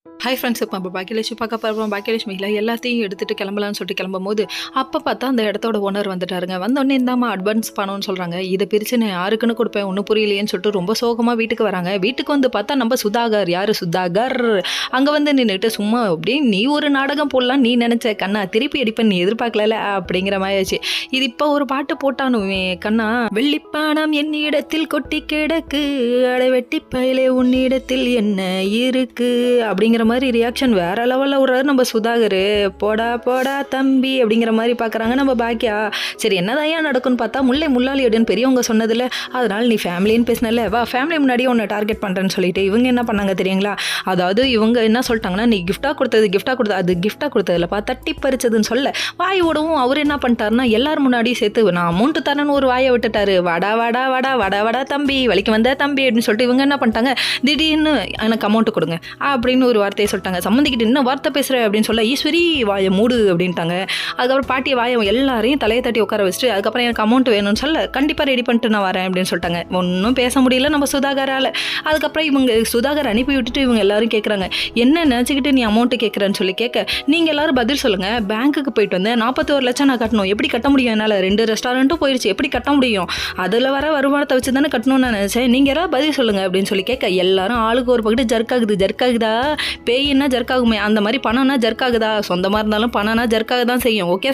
Hi friends, இப்போ நம்ம பாக்கியலட்சுமி பார்க்க போகிறோம். பாக்கியலட்சுமியில் எல்லாத்தையும் எடுத்துகிட்டு கிளம்பலான்னு சொல்லிட்டு கிளம்பும்போது அப்போ பார்த்தா அந்த இடத்தோட ஓனர் வந்துட்டாருங்க. வந்தோடனே இந்தாம்மா அட்வான்ஸ் பணம்னு சொல்கிறாங்க. இதை பிரித்து நான் யாருக்குன்னு கொடுப்பேன், ஒன்றும் புரியலையேன்னு சொல்லிட்டு ரொம்ப சோகமாக வீட்டுக்கு வராங்க. வீட்டுக்கு வந்து பார்த்தா நம்ம சுதாகர், யார் சுதாகர் அங்கே வந்து நின்றுட்டு சும்மா அப்படியே நீ ஒரு நாடகம் போடலாம் நீ நினச்ச கண்ணா, திருப்பி அடிப்பேன் நீ எதிர்பார்க்கல அப்படிங்கிற மாதிரி ஆச்சு. இது இப்போ ஒரு பாட்டு போட்டானுவே கண்ணா, வெள்ளிப்பானம் என்னிடத்தில் கொட்டி கிடக்கு, அடை வெட்டி பயிலே உன்னிடத்தில் என்ன இருக்கு அப்படிங்கிற மாதிரி ரியாக்ஷன் வேற லெவலில் விடுறாரு நம்ம சுதாகர். போடா போடா தம்பி அப்படிங்கிற மாதிரி பார்க்குறாங்க நம்ம பாக்கியா. சரி என்னதான் ஏன் நடக்கும்னு பார்த்தா முல்லை முள்ளாளி அப்படின்னு பெரியவங்க சொன்னதில்ல, அதனால நீ ஃபேமிலின்னு பேசினல, வா ஃபேமிலி முன்னாடியே உன்னை டார்கெட் பண்ணுறேன்னு சொல்லிட்டு இவங்க என்ன பண்ணாங்க தெரியுங்களா? அதாவது இவங்க என்ன சொல்லிட்டாங்கன்னா, நீ கிஃப்டாக கொடுத்தது அது கிஃப்டாக கொடுத்ததுலப்பா தட்டி பறிச்சதுன்னு சொல்ல வாய் விடவும் அவர் என்ன பண்ணிட்டாருன்னா எல்லாரும் முன்னாடியும் சேர்த்து நான் அமௌண்ட்டு தரேன்னு ஒரு வாயை விட்டுட்டாரு. வாடா வாடா வாடா வாடா வாடா தம்பி, வலிக்கு வந்த தம்பி அப்படின்னு சொல்லிட்டு இவங்க என்ன பண்ணிட்டாங்க, திடீர்னு எனக்கு அமௌண்ட்டு கொடுங்க அப்படின்னு ஒரு வார்த்தையை சொல்லிட்டாங்க. சம்மந்திக்கிட்டு என்ன வார்த்தை பேசுகிற அப்படின்னு சொல்ல ஈஸ்வரி வாயை மூடு அப்படின்ட்டாங்க. அதுக்கப்புறம் பாட்டியை வாயை எல்லாரையும் தலையை தட்டி உட்கார வச்சுட்டு அதுக்கப்புறம் எனக்கு அமௌண்ட் வேணும்னு சொல்ல கண்டிப்பாக ரெடி பண்ணிட்டு நான் வரேன் அப்படின்னு சொல்லிட்டாங்க. ஒன்றும் பேச முடியல நம்ம சுதாகரால். அதுக்கப்புறம் இவங்க சுதாகர் அனுப்பி விட்டுட்டு இவங்க எல்லாரும் கேட்குறாங்க, என்ன நினச்சிக்கிட்டு நீ அமௌண்ட்டு கேட்குறேன்னு சொல்லி கேட்க, நீங்கள் எல்லாரும் பதில் சொல்லுங்கள், பேங்க்குக்கு போயிட்டு வந்தேன் 41 லட்சம் நான் கட்டணும், எப்படி கட்ட முடியும் என்னால், 2 ரெஸ்டாரண்ட்டும் போயிடுச்சு, எப்படி கட்ட முடியும், அதில் வர வருமானத்தை வச்சு தானே கட்டணும்னு நான் நினச்சேன், நீங்கள் யாராவது பதில் சொல்லுங்கள் அப்படின்னு சொல்லி கேட்க எல்லாரும் ஆளுக்கு ஒரு பக்கத்து ஜர்க்காகுதா, பேயின்னா ஜர்க்காகுமே அந்த மாதிரி பணம்னா ஜர்க்காகுதா, சொந்தமாக இருந்தாலும் பணம்னா ஜர்க்காக தான் செய்யும். ஓகே.